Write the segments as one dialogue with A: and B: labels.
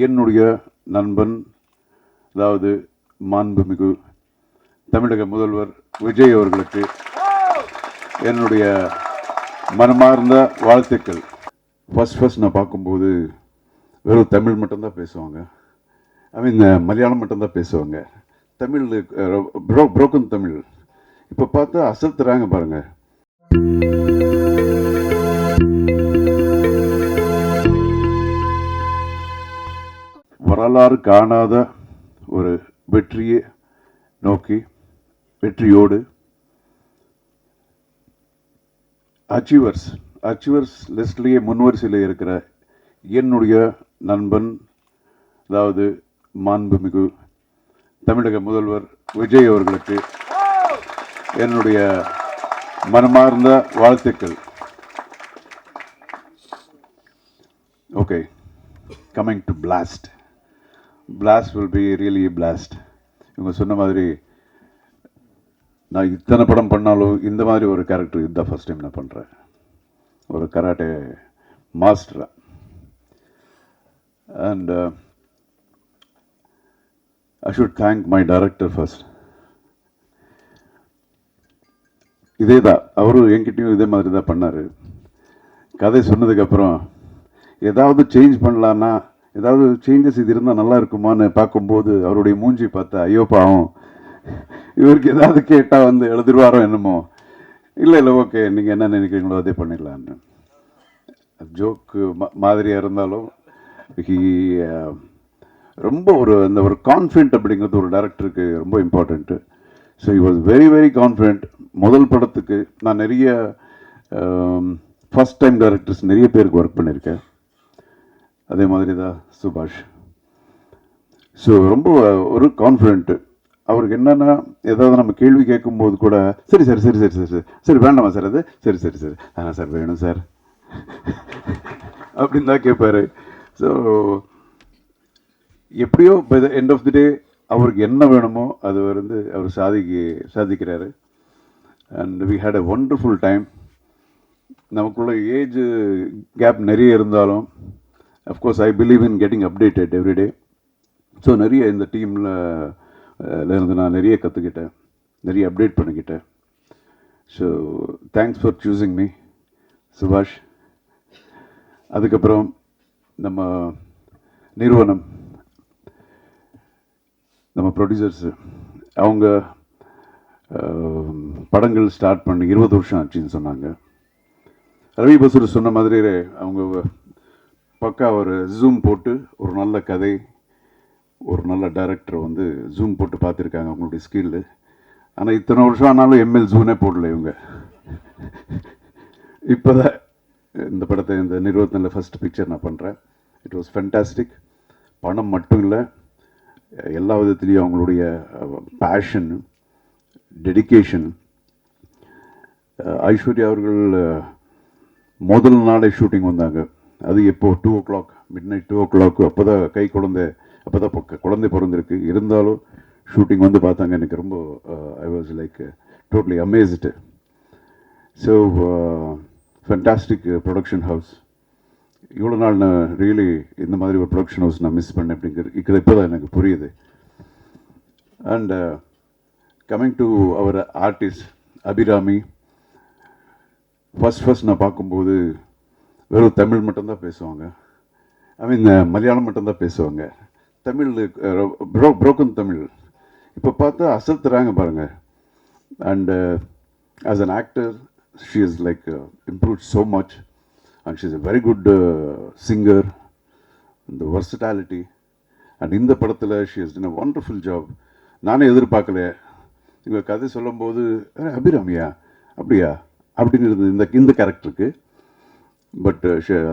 A: என்னுடைய நண்பன், அதாவது மாண்புமிகு தமிழக முதல்வர் விஜய் அவர்களுக்கு என்னுடைய மனமார்ந்த வாழ்த்துக்கள். ஃபர்ஸ்ட் நான் பார்க்கும்போது வெறும் தமிழ் மட்டும்தான் பேசுவாங்க. மலையாளம் மட்டும்தான் பேசுவாங்க. தமிழ் புரோக்கன் தமிழ். இப்போ பார்த்தா அசத்துறாங்க பாருங்க. வரலாறு காணாத ஒரு வெற்றியை நோக்கி, வெற்றியோடு அச்சீவர்ஸ் லிஸ்ட்லேயே முன்வரிசையில் இருக்கிற என்னுடைய நண்பன், அதாவது மாண்புமிகு தமிழக முதல்வர் விஜய் அவர்களுக்கு என்னுடைய மனமார்ந்த வாழ்த்துக்கள். Okay, coming to blast will be really a blast. இவங்க சொன்ன மாதிரி நான் இத்தனை படம் பண்ணாலும் இந்த மாதிரி ஒரு கேரக்டர் இதுதான் ஃபர்ஸ்ட் டைம் நான் பண்ணுறேன். ஒரு கராட்டே மாஸ்டரா. And I should thank my director first. இதே தான் அவரும் என்கிட்டையும் இதே மாதிரி தான் பண்ணார். கதை சொன்னதுக்கப்புறம் ஏதாவது சேஞ்ச் பண்ணலான்னா, ஏதாவது சேஞ்சஸ் இது இருந்தால் நல்லா இருக்குமான்னு பார்க்கும்போது அவருடைய மூஞ்சி பார்த்தா ஐயோ பாவம், இவருக்கு ஏதாவது கேட்டால் வந்து எழுதிடுவாரோ என்னமோ. இல்லை ஓகே, நீங்கள் என்ன நினைக்கிறீங்களோ அதே பண்ணிடலான்னு. ஜோக்கு மாதிரியாக இருந்தாலும் ரொம்ப அந்த ஒரு கான்ஃபிடென்ட் அப்படிங்கிறது ஒரு டைரக்டருக்கு ரொம்ப important. So he was very very confident. முதல் படத்துக்கு நான் நிறைய ஃபஸ்ட் டைம் டைரக்டர்ஸ் நிறைய பேருக்கு ஒர்க் பண்ணியிருக்கேன். அதே மாதிரி தான் சுபாஷ். ஸோ ரொம்ப ஒரு கான்ஃபிடென்ட்டு. அவருக்கு என்னென்னா, ஏதாவது நம்ம கேள்வி கேட்கும்போது கூட சரி சார் சரி சரி சரி சரி சரி வேண்டாமா சார், அது சரி சரி சரி சார் வேணும் சார் அப்படின்னு தான் கேட்பார். ஸோ எப்படியோ by the end of the day அவருக்கு என்ன வேணுமோ அது வந்து அவர் சாதிக்கிறாரு. And we had a wonderful time. நமக்குள்ள ஏஜ் கேப் நிறைய இருந்தாலும் of course I believe in getting updated everyday. So நிறைய இந்த டீமில் இருந்து நான் நிறைய கற்றுக்கிட்டேன், நிறைய அப்டேட் பண்ணிக்கிட்டேன். So thanks for choosing me சுபாஷ். அதுக்கப்புறம் நம்ம நிறுவனம், நம்ம ப்ரொடியூசர்ஸு, அவங்க படங்கள் ஸ்டார்ட் பண்ணி 20 வருஷம் ஆச்சுன்னு சொன்னாங்க. ரவி பசூர் சொன்ன மாதிரி அவங்க பக்கா ஒரு ஜூம் போட்டு ஒரு நல்ல கதை, ஒரு நல்ல டைரக்டரை வந்து ஜூம் போட்டு பார்த்துருக்காங்க அவங்களுடைய ஸ்கில்லு. ஆனால் இத்தனை வருஷம் ஆனாலும் எம்எல் ஜூனே போடல இவங்க. இப்போ தான் இந்த படத்தை, இந்த நிறுவனத்தில் ஃபஸ்ட் பிக்சர் நான் பண்ணுறேன். It was fantastic. பணம் மட்டும் இல்லை, எல்லா விதத்துலேயும் அவங்களுடைய பேஷன், டெடிக்கேஷன். ஐஸ்வர்யா அவர்கள் முதல் நாளே ஷூட்டிங் வந்தாங்க. அது எப்போ 2 o'clock, மிட்நைட் 2 o'clock. அப்போ தான் குழந்தை பிறந்திருக்கு. இருந்தாலும் ஷூட்டிங் வந்து பார்த்தாங்க. எனக்கு ரொம்ப I was like totally amazed. So fantastic production house. இவ்வளோ நாள் நான் ரியலி இந்த மாதிரி ஒரு ப்ரொடக்ஷன் ஹவுஸ் நான் மிஸ் பண்ணேன் அப்படிங்கிறது இப்போ தான் எனக்கு புரியுது. And coming to our artist Abhirami, first நான் பார்க்கும்போது வெறும் தமிழ் மட்டும்தான் பேசுவாங்க. மலையாளம் மட்டும்தான் பேசுவாங்க. தமிழ் புரோக்கன் தமிழ். இப்போ பார்த்தா அசத்துறாங்க பாருங்க. And as an actor she is like improved so much. And she is a very good singer. இந்த வர்சட்டாலிட்டி. அண்ட் இந்த படத்தில் she is done a wonderful job. நானே எதிர்பார்க்கல. இவங்க கதை சொல்லும்போது அபிராமியா அப்படியா அப்படின்னு இருந்தது இந்த கேரக்டருக்கு. பட்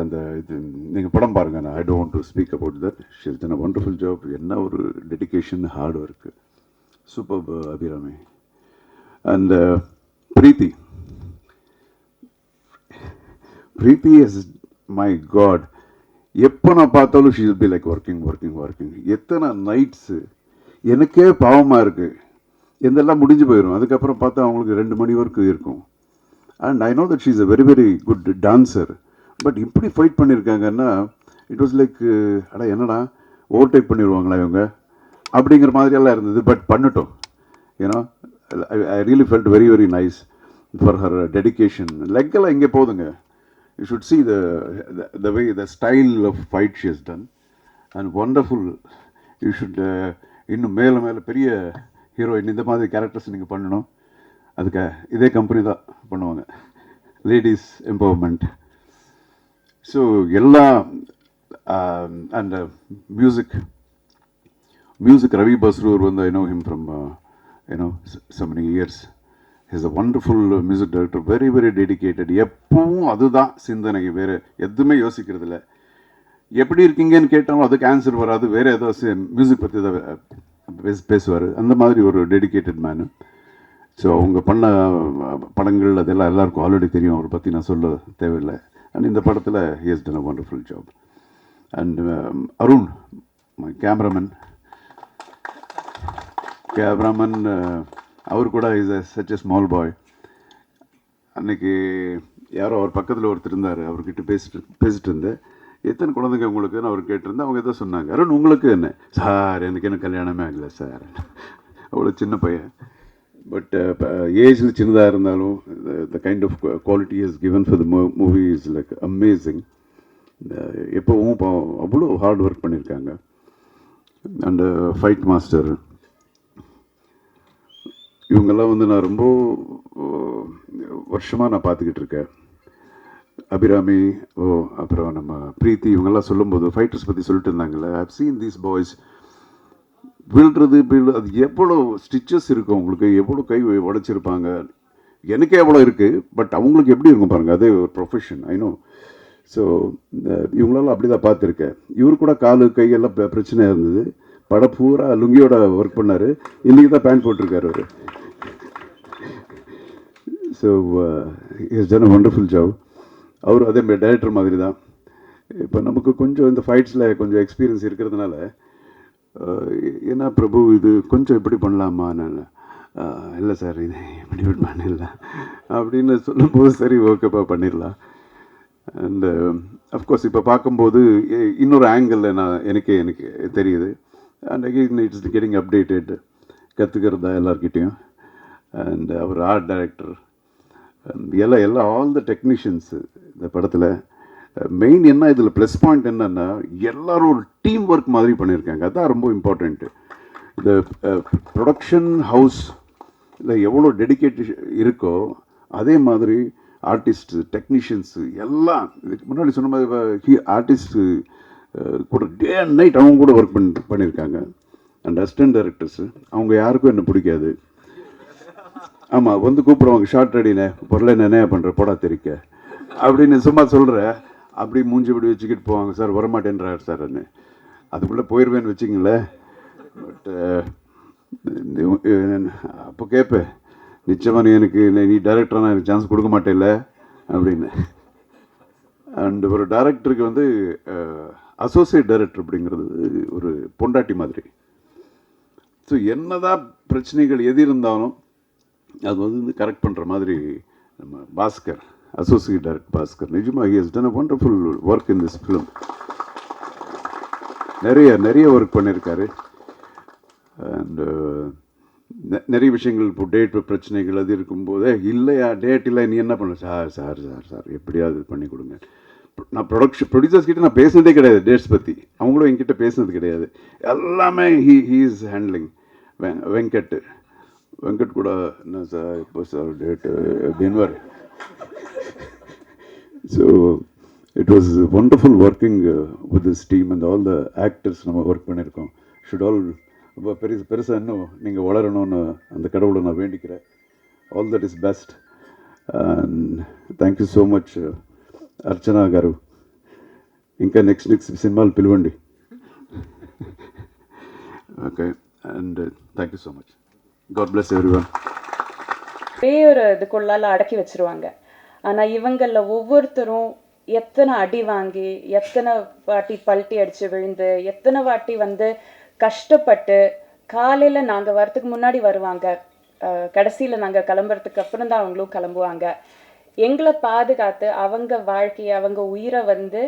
A: அந்த இது நீங்கள் படம் பாருங்க. நான் I don't want to speak about that. She is done a wonderful job. என்ன ஒரு dedication, hard work. Super Abhirami. And Preethi is my god. எப்போ நான் பார்த்தாலும் she will be like working. எத்தனை நைட்ஸு எனக்கே பாவமாக இருக்குது. எந்தெல்லாம் முடிஞ்சு போயிடும். அதுக்கப்புறம் பார்த்தா அவங்களுக்கு 2 மணி வரைக்கும் இருக்கும். And I know that she is a very very good dancer. But இப்படி ஃபைட் பண்ணியிருக்காங்கன்னா இட் வாஸ் லைக் என்னடா ஓவர்டேக் பண்ணிடுவாங்களா இவங்க அப்படிங்கிற மாதிரியெல்லாம் இருந்தது. பட் பண்ணிட்டோம். ஏன்னா I really felt very very nice for her dedication. லெக்கெல்லாம் இங்கே போதுங்க. You should see the way the style of fight she has done and wonderful. You should இன்னும் மேலே மேலே பெரிய ஹீரோயின் இந்த மாதிரி கேரக்டர்ஸ் நீங்கள் பண்ணணும். அதுக்கு இதே கம்பெனி தான் பண்ணுவாங்க, லேடிஸ் எம்பவர்மெண்ட். ஸோ எல்லாம் அண்ட் மியூசிக் ரவி பஸ்ரூர் வந்து I know him from so many years. He's a wonderful music director, very very dedicated. எப்பவும் அதுதான் சிந்தனை, வேறு எதுவுமே யோசிக்கிறது இல்லை. எப்படி இருக்கீங்கன்னு கேட்டாலும் அதுக்கு ஆன்சர் வராது, வேறு ஏதோ மியூசிக் பற்றி தான் பேசுவார். அந்த மாதிரி ஒரு டெடிக்கேட்டட் மேனு. ஸோ அவங்க பண்ண படங்கள் அதெல்லாம் எல்லாருக்கும் ஆல்ரெடி தெரியும், அவரை பற்றி நான் சொல்ல தேவையில்லை. அண்ட் இந்த படத்தில் he has done a wonderful job. And Arun, my cameraman, அவர் கூட is such a small boy. அன்னைக்கு யாரோ அவர் பக்கத்தில் ஒருத்தர் இருந்தார், அவர்கிட்ட பேசிட்டு இருந்தேன். எத்தனை குழந்தைங்க உங்களுக்குன்னு அவர் கேட்டிருந்தேன். அவங்க எதோ சொன்னாங்க, அருண் உங்களுக்கு என்ன சார், எனக்கு என்ன கல்யாணமே ஆகலை சார். அவ்வளோ சின்ன பையன். பட் ஏஜில் சின்னதாக இருந்தாலும் the kind of quality is given for the movie is like amazing. எப்போவும் அவ்வளோ ஹார்ட் ஒர்க் பண்ணியிருக்காங்க. அண்டு ஃபைட் மாஸ்டர் இவங்கெல்லாம் வந்து நான் ரொம்ப வருஷமாக நான் பார்த்துக்கிட்டு இருக்கேன். அபிராமி, அப்புறம் நம்ம பிரீத்தி, இவங்கெல்லாம் சொல்லும்போது ஃபைட்டர்ஸ் பற்றி சொல்லிட்டு இருந்தாங்கல்ல. ஐவ் சீன் தீஸ் பாய்ஸ் விழுறது அது எவ்வளோ ஸ்டிச்சஸ் இருக்கும் அவங்களுக்கு, எவ்வளோ கை உடைச்சிருப்பாங்க. எனக்கே எவ்வளோ இருக்குது, பட் அவங்களுக்கு எப்படி இருக்கும் பாருங்கள், அதே ஒரு ப்ரொஃபஷன் ஐ நோ. ஸோ இவங்களெல்லாம் அப்படி தான் பார்த்துருக்கேன். இவர் கூட காலு கையெல்லாம் பிரச்சனையாக இருந்தது. படம் பூரா லுங்கியோட ஒர்க் பண்ணார். இன்றைக்கி தான் பேண்ட் போட்டிருக்காரு அவர். So is done a wonderful job. அவர் அதே மாதிரி டைரக்டர் மாதிரி தான். இப்போ நமக்கு கொஞ்சம் இந்த ஃபைட்ஸில் கொஞ்சம் எக்ஸ்பீரியன்ஸ் இருக்கிறதுனால, ஏன்னா பிரபு இது கொஞ்சம் இப்படி பண்ணலாமா, நான் இல்லை சார் இது இப்படி பண்ணிடலாம் அப்படின்னு சொல்லும்போது சரி ஓகேப்பா பண்ணிடலாம். அண்டு அஃப்கோர்ஸ் இப்போ பார்க்கும்போது இன்னொரு ஆங்கிளில் எனக்கு தெரியுது. And again it's getting updated, கற்றுக்கிறதா எல்லார்கிட்டையும். அண்ட் அவர் ஆர்ட் டைரக்டர் எல்லாம் ஆல் த டெக்னீஷியன்ஸு இந்த படத்தில் மெயின் என்ன, இதில் ப்ளஸ் பாயிண்ட் என்னென்னா எல்லோரும் ஒரு டீம் ஒர்க் மாதிரி பண்ணியிருக்காங்க. அதுதான் ரொம்ப இம்பார்ட்டண்ட்டு. இந்த ப்ரொடக்ஷன் ஹவுஸ் இல்லை எவ்வளோ டெடிக்கேட் இருக்கோ அதே மாதிரி ஆர்டிஸ்ட்டு, டெக்னீஷியன்ஸு எல்லாம் இதுக்கு முன்னாடி சொன்ன மாதிரி ஆர்டிஸ்ட்டு கூட டே அண்ட் நைட் அவங்க கூட ஒர்க் பண்ணியிருக்காங்க. அண்ட் அசிஸ்டன்ட் டைரக்டர்ஸு அவங்க யாருக்கும் என்ன பிடிக்காது. ஆமாம், வந்து கூப்பிடுவாங்க, ஷார்ட் ரெடினே பொருளை என்ன பண்ணுற போடா தெரிக்க அப்படின்னு சும்மா சொல்கிற, அப்படி மூஞ்சி இப்படி வச்சுக்கிட்டு போவாங்க. சார் வரமாட்டேன்றார் சார்ன்னு. அதுக்குள்ளே போயிடுவேன்னு வச்சுங்களேன். பட் அப்போ கேட்பேன், நிச்சயமாக நீ டைரக்டரான எனக்கு சான்ஸ் கொடுக்க மாட்டேல்ல அப்படின்னு. அண்ட் ஒரு டைரக்டருக்கு வந்து அசோசியேட் டைரக்டர் அப்படிங்கிறது ஒரு பொண்டாட்டி மாதிரி. ஸோ என்னதான் பிரச்சனைகள் எது இருந்தாலும் அது வந்து கரெக்ட் பண்ணுற மாதிரி நம்ம பாஸ்கர், அசோசியேட் டைரக்டர் பாஸ்கர், நிஜமாக he has done a wonderful work in this film. நிறைய ஒர்க் பண்ணியிருக்காரு. அண்டு நிறைய விஷயங்கள் இப்போ டேட் பிரச்சனைகள் அது இருக்கும்போது, இல்லையா டேட் இல்லை நீ என்ன பண்ண சார் எப்படியாவது பண்ணி கொடுங்க. நான் ப்ரொடியூசர்ஸ் கிட்ட நான் பேசுனதே கிடையாது டேட்ஸ் பற்றி, அவங்களும் என்கிட்ட பேசுனது கிடையாது. எல்லாமே ஹீ இஸ் ஹேண்ட்லிங். வெங்கட் கூட என்ன சார் இப்போ சார் டேட்டு அப்படின்வார். So it was wonderful working with this team and all the actors நம்ம ஒர்க் பண்ணியிருக்கோம். ஷுட் ஆல் ரொம்ப பெருசாக இன்னும் நீங்கள் வளரணும்னு அந்த கடவுளை நான் வேண்டிக்கிறேன். All that is best and thank you so much Archana garu. ఇంకా నెక్స్ట్ సినిమాలు పిలవండి. Okay and thank you so much. God bless everyone.
B: ஒரு இதுக்குள்ளால அடக்கி வச்சிருவாங்க. ஆனால் இவங்களில் ஒவ்வொருத்தரும் எத்தனை அடி வாங்கி, எத்தனை வாட்டி பல்ட்டி அடித்து விழுந்து, எத்தனை வாட்டி வந்து கஷ்டப்பட்டு, காலையில் நாங்கள் வரத்துக்கு முன்னாடி வருவாங்க, கடைசியில் நாங்கள் கிளம்புறதுக்கு அப்புறம் தான் அவங்களும் கிளம்புவாங்க. எங்களை பாதுகாத்து அவங்க வாழ்க்கையை, அவங்க உயிரை வந்து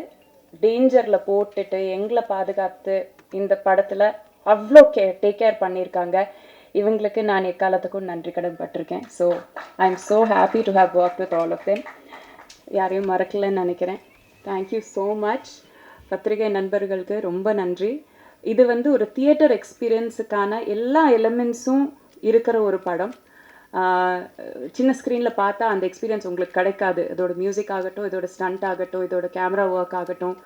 B: டேஞ்சரில் போட்டுட்டு எங்களை பாதுகாத்து இந்த படத்தில் அவ்வளோ டேக் கேர் பண்ணியிருக்காங்க. இவங்களுக்கு நான் எக்காலத்துக்கும் நன்றி கடன் பட்டிருக்கேன். So I am so happy to have work with all of them. யாரையும் மறக்கலைன்னு நினைக்கிறேன். Thank you so much. பத்திரிகை நண்பர்களுக்கு ரொம்ப நன்றி. இது வந்து ஒரு தியேட்டர் எக்ஸ்பீரியன்ஸுக்கான எல்லா எலிமெண்ட்ஸும் இருக்கிற ஒரு படம். சின்ன ஸ்க்ரீனில் பார்த்தா அந்த எக்ஸ்பீரியன்ஸ் உங்களுக்கு கிடைக்காது. இதோட மியூசிக் ஆகட்டும், இதோட ஸ்டண்ட் ஆகட்டும், இதோட கேமரா ஒர்க் ஆகட்டும்,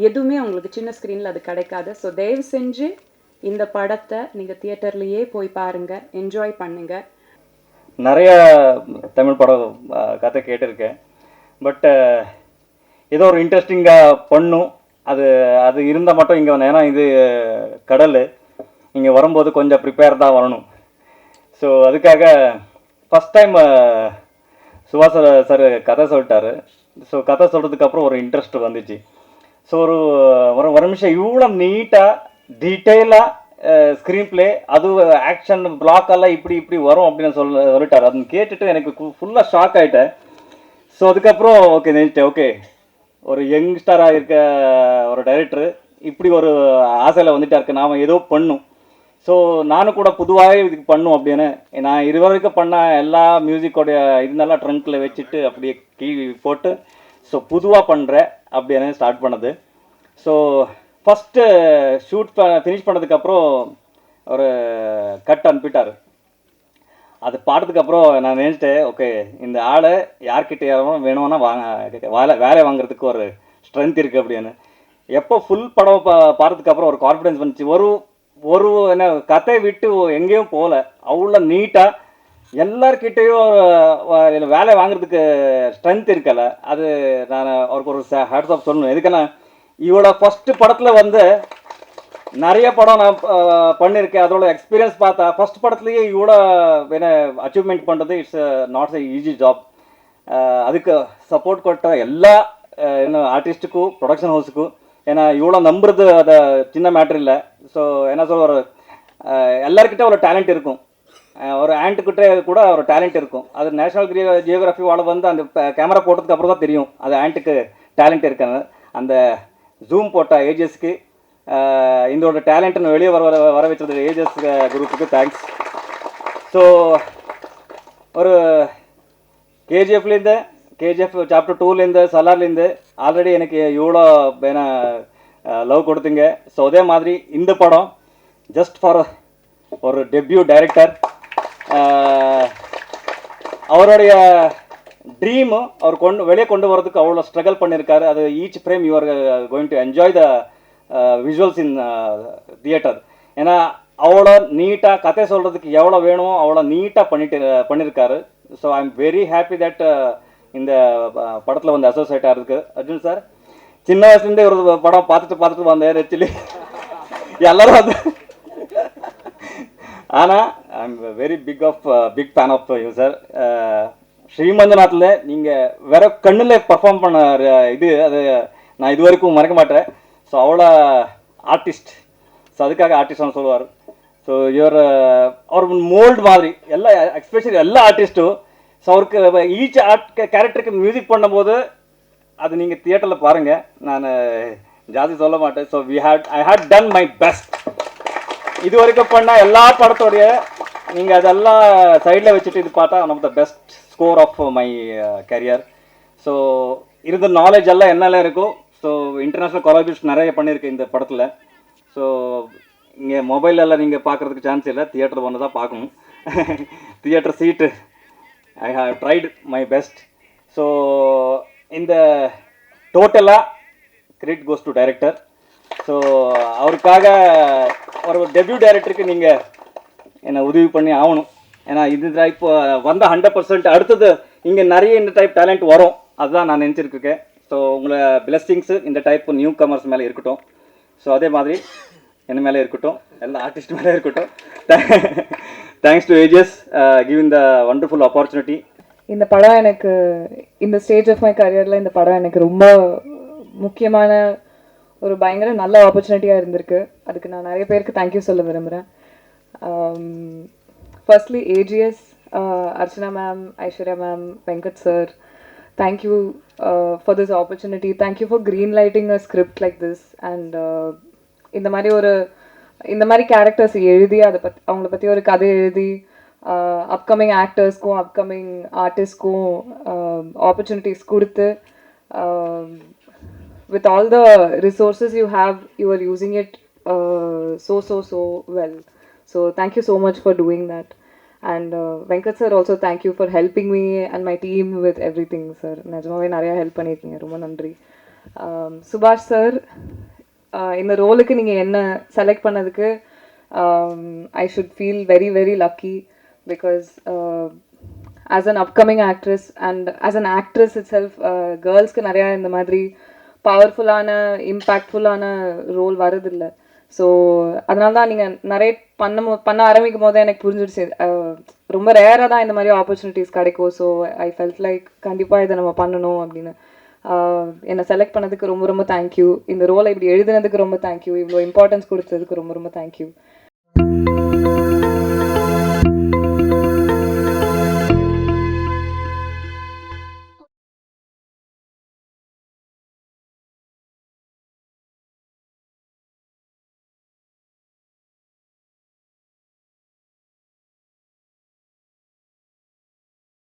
B: எதுவுமே உங்களுக்கு சின்ன ஸ்க்ரீனில் அது கிடைக்காது. ஸோ தயவு செஞ்சு இந்த படத்தை நீங்கள் தியேட்டர்லேயே போய் பாருங்கள், என்ஜாய் பண்ணுங்கள்.
C: நிறைய தமிழ் படம் கதை கேட்டிருக்கேன். பட் ஏதோ ஒரு இன்ட்ரெஸ்டிங்காக பண்ணும். அது அது இருந்தால் மட்டும் இங்கே ஏன்னா இது கடல், இங்கே வரும்போது கொஞ்சம் ப்ரிப்பேர் தான் வரணும். ஸோ அதுக்காக ஃபஸ்ட் டைம் சுபாஷ் சார் கதை சொல்லிட்டாரு. ஸோ கதை சொல்கிறதுக்கப்புறம் ஒரு இன்ட்ரெஸ்ட் வந்துச்சு. ஸோ ஒரு நிமிஷம் இவ்வளோ நீட்டாக டீட்டெயிலாக ஸ்க்ரீன் ப்ளே, அது ஆக்ஷன் பிளாக் எல்லாம் இப்படி வரும் அப்படின்னு சொல்லிட்டார். அது கேட்டுட்டு எனக்கு ஃபுல்லாக ஷாக் ஆகிட்டேன். ஸோ அதுக்கப்புறம் ஓகே நினைச்சிட்டேன், ஓகே ஒரு யங்ஸ்டராக இருக்க ஒரு டைரக்டரு இப்படி ஒரு ஆசையில் வந்துட்டா இருக்கு, நாம் ஏதோ பண்ணும். ஸோ நானும் கூட பொதுவாகவே இதுக்கு பண்ணும் அப்படின்னு நான் இது வரைக்கும் பண்ண எல்லா மியூசிக்கோடைய இதெல்லாம் ட்ரங்க்கில் வச்சுட்டு அப்படியே கீ போட்டு ஸோ பொதுவாக பண்ணுறேன் அப்படின்னு ஸ்டார்ட் பண்ணது. ஸோ ஃபஸ்ட்டு ஷூட் ஃபினிஷ் பண்ணதுக்கப்புறம் ஒரு கட் அனுப்பிட்டார். அது பாடுறதுக்கப்புறம் நான் நினச்சிட்டேன், ஓகே இந்த ஆளை யார்கிட்ட யாரும் வேணும்னா வேலை வாங்குறதுக்கு ஒரு ஸ்ட்ரென்த் இருக்குது அப்படின்னு. எப்போ ஃபுல் படம் பாடுறதுக்கப்புறம் ஒரு கான்ஃபிடென்ஸ் வந்துச்சு. ஒரு என்ன கதை விட்டு எங்கேயும் போகல, அவ்வளோ நீட்டாக எல்லார்கிட்டையும் வேலை வாங்குறதுக்கு ஸ்ட்ரென்த் இருக்கல. அது நான் அவருக்கு ஒரு ஹேட்ஸ் ஆஃப் சொல்லணும். எதுக்குன்னா இவளோட ஃபஸ்ட்டு படத்தில் வந்து நிறைய படம் நான் பண்ணியிருக்கேன். அதோட எக்ஸ்பீரியன்ஸ் பார்த்தா ஃபஸ்ட் படத்துலேயே இவ்வளோ என்ன அச்சீவ்மெண்ட் பண்ணுறது it's not a easy job. அதுக்கு சப்போர்ட் கொட்ட எல்லா என்ன ஆர்டிஸ்ட்டுக்கும் ப்ரொடக்ஷன் ஹவுஸுக்கும், ஏன்னா இவ்வளோ நம்புறது அதை சின்ன மேட்ரு இல்லை. ஸோ என்ன சொல்ல ஒரு எல்லாருக்கிட்ட ஒரு டேலண்ட் இருக்கும், ஒரு ஆண்ட்டுக்கிட்ட கூட ஒரு டேலண்ட் இருக்கும். அது நேஷனல் ஜியோகிராஃபி வாழ வந்து அந்த கேமரா போட்டதுக்கு அப்புறம் தான் தெரியும் அது ஆண்ட்டுக்கு டேலண்ட் இருக்காங்க. அந்த ஜூம் போட்ட ஏஜஸ்க்கு இதோட டேலண்ட்னு வெளியே வர வச்சது ஏஜஸ் குரூப்புக்கு தேங்க்ஸ். ஸோ ஒரு கேஜிஎஃப் சாப்டர் 2லேருந்து சலார்லேருந்து ஆல்ரெடி எனக்கு இவ்வளோ வேணா லவ் கொடுத்தீங்க. ஸோ அதே மாதிரி இந்த படம் ஜஸ்ட் ஃபார் ஒரு டெபியூ டைரக்டர், அவருடைய ட்ரீமு அவர் வெளியே கொண்டு வரதுக்கு அவ்வளோ ஸ்ட்ரகிள் பண்ணியிருக்காரு. அது each frame you are going to enjoy the visuals in theatre. ஏன்னா அவ்வளோ நீட்டாக கதை சொல்கிறதுக்கு எவ்வளோ வேணுமோ அவ்வளோ நீட்டாக பண்ணியிருக்காரு. So I am very happy that இந்த படத்தில் வந்து அசோசியேட் ஆகிறதுக்கு. அர்ஜுன் சார் சின்ன வயசுலேருந்தே ஒரு படம் பார்த்துட்டு வந்தேன் ஆக்சுவலி எல்லாரும் வந்து. ஆனால் I am very big fan of you sir. ஸ்ரீமந்தநாத்தில் நீங்கள் வேற கண்ணில் பர்ஃபார்ம் பண்ண இது அது நான் இது வரைக்கும் மறக்க மாட்டேன். ஸோ அவ்வளோ ஆர்டிஸ்ட். ஸோ அதுக்காக ஆர்டிஸ்ட்னு சொல்லுவார். ஸோ அவர் மோல்டு மாதிரி எல்லா எஸ்பெஷலி எல்லா ஆர்டிஸ்ட்டும். ஸோ அவருக்கு ஈச் கேரக்டருக்கு மியூசிக் பண்ணும்போது அது நீங்கள் தியேட்டரில் பாருங்கள், நான் ஜாஸ்தி சொல்ல மாட்டேன். So I had done my best. இது வரைக்கும் பண்ண எல்லா படத்தோடைய நீங்கள் அதெல்லாம் சைடில் வச்சுட்டு இது பார்த்தா one of the best score of my career. So இருந்த நாலேஜ் எல்லாம் என்னெல்லாம் இருக்கும். ஸோ இன்டர்நேஷ்னல் கொலாபரேஷன் நிறைய பண்ணியிருக்கேன் இந்த படத்தில். ஸோ இங்கே மொபைலெல்லாம் நீங்கள் பார்க்குறதுக்கு சான்ஸ் இல்லை, தியேட்டர் ஒன்று தான் பார்க்கணும். தியேட்டர் சீட்டு I have tried my best. So இந்த டோட்டலாக credit goes to director. So அவருக்காக ஒரு டெபியூ டைரக்டருக்கு நீங்கள் என்னை உதவி பண்ணி ஆகணும். ஏன்னா இது டைப் வந்த 100% அடுத்தது இங்கே நிறைய இந்த டைப் டேலண்ட் வரும், அதுதான் நான் நினச்சிருக்கேன். ஸோ உங்களை பிளெஸ்ஸிங்ஸு இந்த டைப் நியூ கமர்ஸ் மேலே இருக்கட்டும். ஸோ அதே மாதிரி என்ன மேலே இருக்கட்டும், எல்லா ஆர்டிஸ்ட் மேலே இருக்கட்டும். Thanks to AGS giving the wonderful opportunity.
B: இந்த படம் எனக்கு இந்த ஸ்டேஜ் ஆஃப் மை கரியரில் இந்த படம் எனக்கு ரொம்ப முக்கியமான ஒரு பயங்கர நல்ல ஆப்பர்ச்சுனிட்டியாக இருந்திருக்கு. அதுக்கு நான் நிறைய பேருக்கு தேங்க்யூ சொல்ல விரும்புகிறேன். Firstly AGS, Archana ma'am, Aishwarya ma'am, Venkat sir, thank you for this opportunity. Thank you for green lighting a script like this. And
D: இந்த மாதிரி கேரக்டர்ஸ் எழுதி அதை பற்றி அவங்கள பற்றி ஒரு கதை எழுதி அப்கமிங் ஆக்டர்ஸ்க்கும் அப்கமிங் ஆர்டிஸ்ட்க்கும் ஆப்பர்ச்சுனிட்டிஸ் கொடுத்து with all the resources you have, you are using it so well. So thank you so much for doing that. And Venkat sir, also thank you for helping me and my team with everything, sir. நிஜமாவே நிறைய help பண்ணியிருக்கீங்க, ரொம்ப நன்றி. சுபாஷ் sir, இந்த ரோலுக்கு நீங்கள் என்ன செலக்ட் பண்ணதுக்கு I should feel very very lucky because as an upcoming actress and as an actress itself கேர்ள்ஸ்க்கு நிறையா இந்த மாதிரி பவர்ஃபுல்லான இம்பேக்ட்ஃபுல்லான ரோல் வரதில்லை. ஸோ அதனால தான் நீங்கள் நிறைய பண்ண ஆரம்பிக்கும் போதே எனக்கு புரிஞ்சிடுச்சு, ரொம்ப ரேராக தான் இந்த மாதிரி ஆப்பர்ச்சுனிட்டிஸ் கிடைக்கும். ஸோ ஐ ஃபெல்ட் லைக் கண்டிப்பாக இதை நம்ம பண்ணணும் அப்படின்னு. என்னை செலக்ட் பண்ணதுக்கு ரொம்ப ரொம்ப தேங்க்யூ. இந்த ரோலை இப்படி எழுதுனதுக்கு ரொம்ப தேங்க்யூ. இவ்வளோ இம்பார்ட்டன்ஸ் கொடுத்ததுக்கு ரொம்ப ரொம்ப தேங்க்யூ.